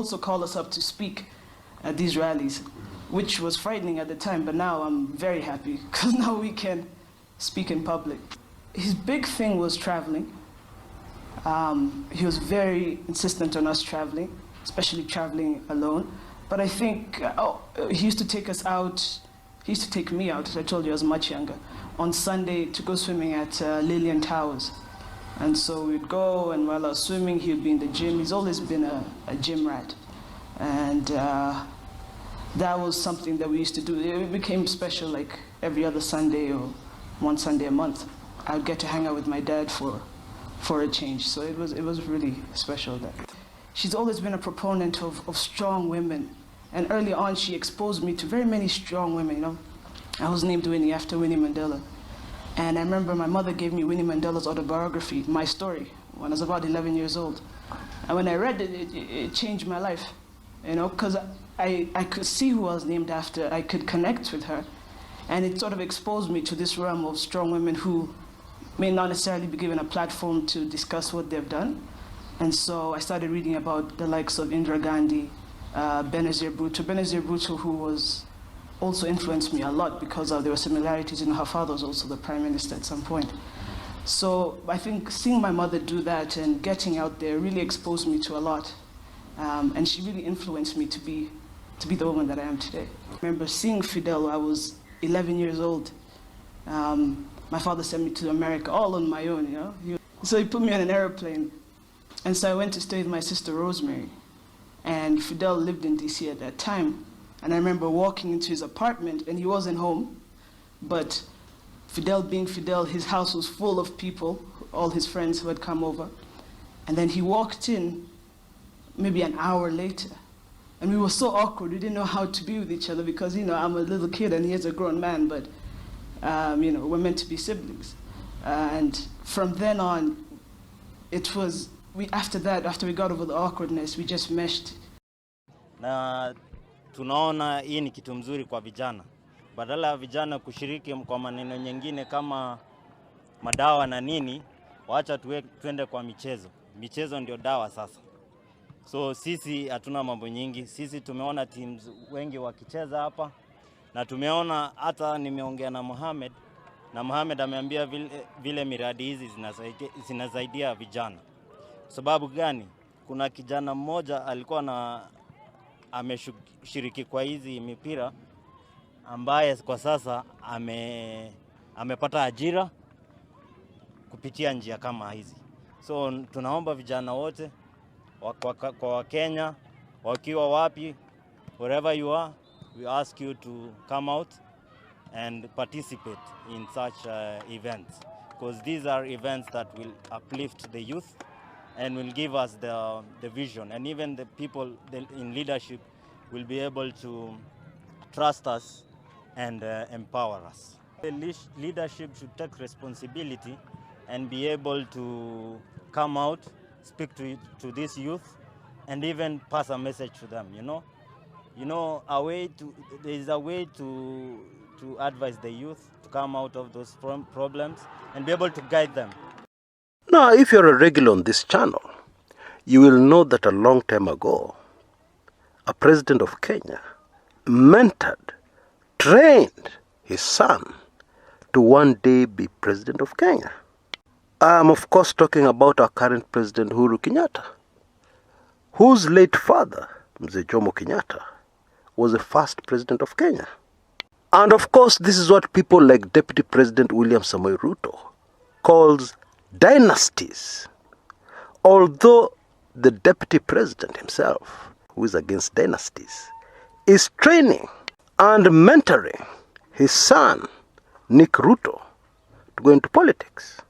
also call us up to speak at these rallies, which was frightening at the time, but now I'm very happy because now we can speak in public. His big thing was traveling. He was very insistent on us traveling, especially traveling alone. But I think he used to take us out. He used to take me out, as I told you, I was much younger, on Sunday to go swimming at Lillian Towers. And so we'd go, and while I was swimming, he'd be in the gym. He's always been a gym rat. And that was something that we used to do. It became special, like every other Sunday or one Sunday a month. I'd get to hang out with my dad for a change. So it was really special. That she's always been a proponent of strong women. And early on, she exposed me to very many strong women, you know. I was named Winnie after Winnie Mandela. And I remember my mother gave me Winnie Mandela's autobiography, My Story, when I was about 11 years old. And when I read it, it changed my life, you know, because I could see who I was named after. I could connect with her. And it sort of exposed me to this realm of strong women who may not necessarily be given a platform to discuss what they've done. And so I started reading about the likes of Indira Gandhi, Benazir Bhutto, who was also influenced me a lot because there were similarities in her father was also the Prime Minister at some point. So I think seeing my mother do that and getting out there really exposed me to a lot. And she really influenced me to be the woman that I am today. I remember seeing Fidel when I was 11 years old. My father sent me to America all on my own, you know. So he put me on an airplane. And so I went to stay with my sister Rosemary. And Fidel lived in DC at that time. And I remember walking into his apartment, and he wasn't home. But Fidel being Fidel, his house was full of people, all his friends who had come over. And then he walked in maybe an hour later. And we were so awkward. We didn't know how to be with each other because, you know, I'm a little kid and he's a grown man, but, you know, we're meant to be siblings. And from then on, it was, after we got over the awkwardness, we just meshed. Na tunaona hii ni kitu mzuri kwa vijana. Badala ya vijana kushiriki kwa maneno nyingine kama madawa na nini, waacha tuende kwa michezo. Michezo ndio dawa sasa. So sisi hatuna mambo nyingi. Sisi tumeona teams wengi wakicheza hapa. Na tumeona hata nimeongea na Mohamed. Na Mohamed ameambia vile miradi hizi zinasaidia vijana. Sababu gani? Kuna kijana mmoja alikuwa ameshiriki kwa hizi mipira ambaye kwa sasa amepata ajira kupitia njia kama hizi. So tunaomba vijana wote kwa Kenya wakiwa wapi, wherever you are, we ask you to come out and participate in such events, because these are events that will uplift the youth and will give us the vision, and even the people in leadership will be able to trust us and empower us. The leadership should take responsibility and be able to come out, speak to this youth, and even pass a message to them. You know, there is a way to advise the youth to come out of those problems and be able to guide them. Now, if you're a regular on this channel, you will know that a long time ago, a president of Kenya mentored, trained his son to one day be president of Kenya. I'm of course talking about our current president, Uhuru Kenyatta, whose late father, Mzee Jomo Kenyatta, was the first president of Kenya. And of course, this is what people like Deputy President William Samoei Ruto calls dynasties. Although the Deputy President himself, who is against dynasties, is training and mentoring his son, Nick Ruto, to go into politics.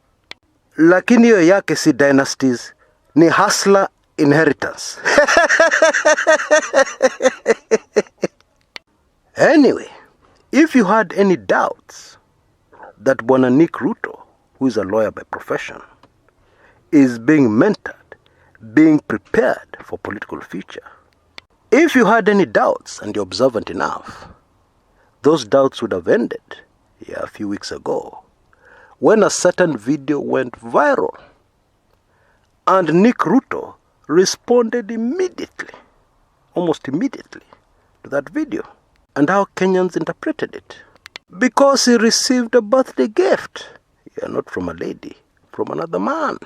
Lakini hiyo yake si dynasties, ni hustler inheritance. Anyway, if you had any doubts that Bwana Nick Ruto, who is a lawyer by profession, is being mentored, being prepared for political future, if you had any doubts and you're observant enough, those doubts would have ended a few weeks ago when a certain video went viral and Nick Ruto responded immediately almost immediately to that video and how Kenyans interpreted it. Because he received a birthday gift. Yeah, not from a lady, from another man.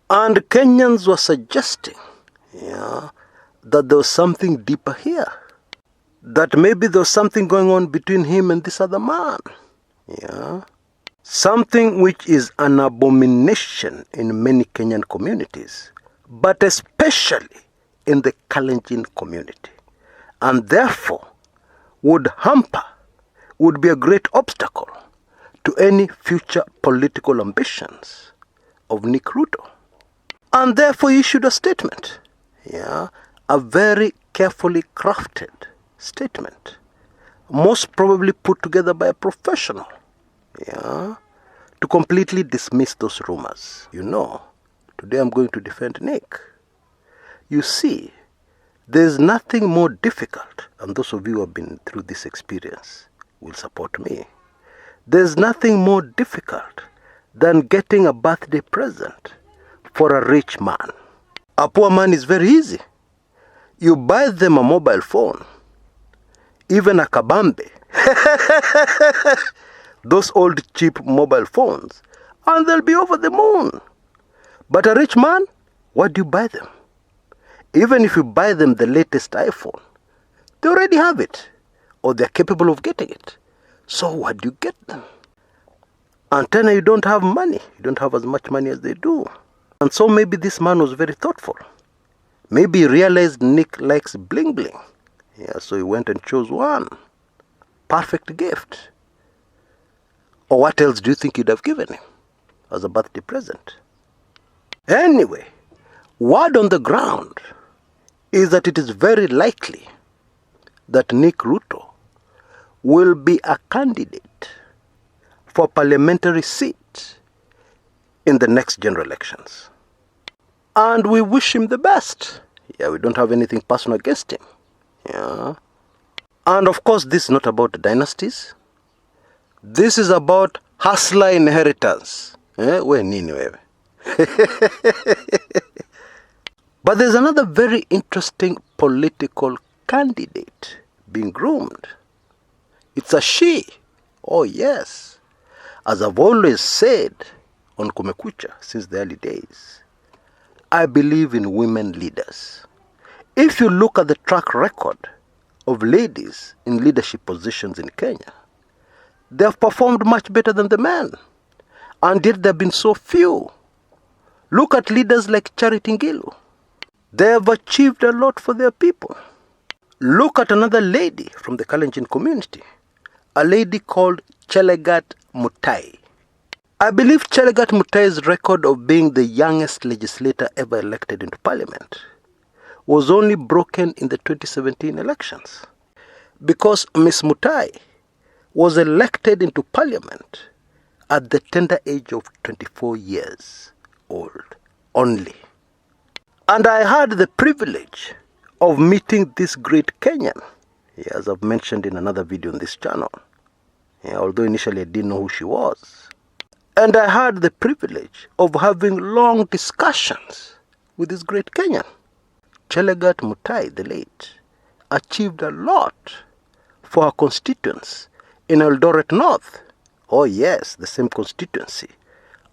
And Kenyans were suggesting, that there was something deeper here. That maybe there was something going on between him and this other man. Yeah. Something which is an abomination in many Kenyan communities, but especially in the Kalenjin community. And therefore would be a great obstacle to any future political ambitions of Nick Ruto. And therefore he issued a statement, a very carefully crafted statement, most probably put together by a professional, to completely dismiss those rumors. Today I'm going to defend Nick. You see, there's nothing more difficult, and those of you who have been through this experience will support me. There's nothing more difficult than getting a birthday present for a rich man. A poor man is very easy. You buy them a mobile phone, even a kabambe, those old cheap mobile phones, and they'll be over the moon. But a rich man, what do you buy them? Even if you buy them the latest iPhone, they already have it, or they're capable of getting it. So what do you get them? Antenna, you don't have money. You don't have as much money as they do. And so maybe this man was very thoughtful. Maybe he realized Nick likes bling bling. So he went and chose one perfect gift. Or what else do you think he'd have given him as a birthday present? Anyway, word on the ground is that it is very likely that Nick Ruto will be a candidate for parliamentary seat in the next general elections. And we wish him the best. We don't have anything personal against him. And of course, this is not about dynasties. This is about hustler inheritance. We nini wewe. But there's another very interesting political candidate being groomed. It's a she. Oh yes. As I've always said on Kumekucha since the early days, I believe in women leaders. If you look at the track record of ladies in leadership positions in Kenya, they have performed much better than the men. And yet there have been so few. Look at leaders like Charity Ngilu. They have achieved a lot for their people. Look at another lady from the Kalenjin community, a lady called Chelagat Mutai. I believe Chelagat Mutai's record of being the youngest legislator ever elected into parliament was only broken in the 2017 elections, because Miss Mutai was elected into parliament at the tender age of 24 years old only. And I had the privilege of meeting this great Kenyan, as I've mentioned in another video on this channel, although initially I didn't know who she was. And I had the privilege of having long discussions with this great Kenyan. Chelagat Mutai, the late, achieved a lot for her constituents in Eldoret North. Oh yes, the same constituency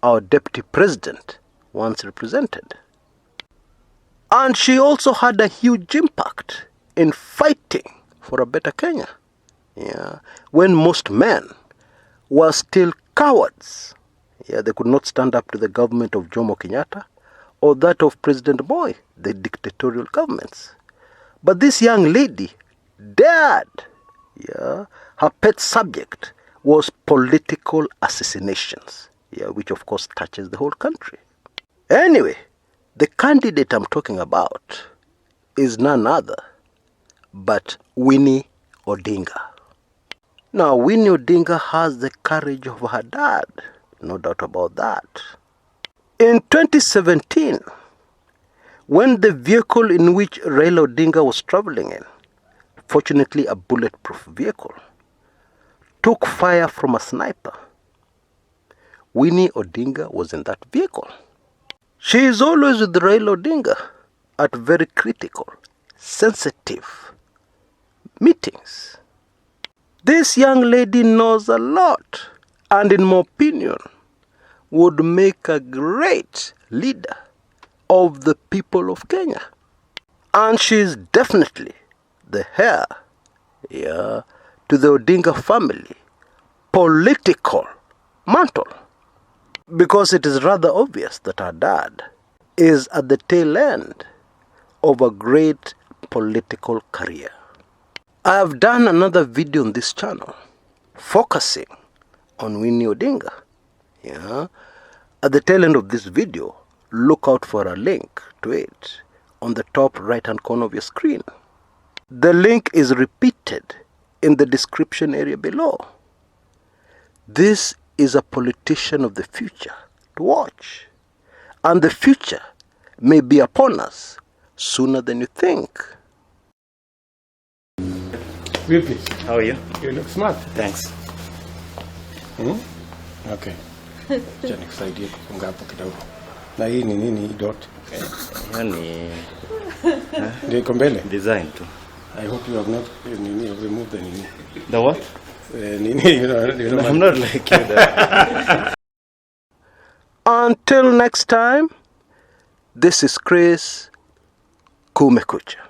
our deputy president once represented. And she also had a huge impact in fighting for a better Kenya. When most men were still cowards. They could not stand up to the government of Jomo Kenyatta or that of President Moi, the dictatorial governments. But this young lady dared. Her pet subject was political assassinations, which of course touches the whole country. Anyway, the candidate I'm talking about is none other but Winnie Odinga. Now, Winnie Odinga has the courage of her dad, no doubt about that. In 2017, when the vehicle in which Raila Odinga was traveling in, fortunately a bulletproof vehicle, took fire from a sniper, Winnie Odinga was in that vehicle. She is always with Raila Odinga at very critical sensitive meetings. This young lady knows a lot, and in my opinion, would make a great leader of the people of Kenya. And she is definitely the heir, to the Odinga family political mantle. Because it is rather obvious that her dad is at the tail end of a great political career. I have done another video on this channel focusing on Winnie Odinga. At the tail end of this video, look out for a link to it on the top right hand corner of your screen. The link is repeated in the description area below. This is a politician of the future to watch, and the future may be upon us sooner than you think. Vipi? How are you? You look smart. Thanks. Okay. Acha nikusaidie kufunga hapo kidogo. Na hii ni nini hii dot? Yani Ndio iko mbele. design tu. I hope you have not removed the nini. The what? Nini, you know. I'm not like you there. Until next time, this is Chris Kumekucha.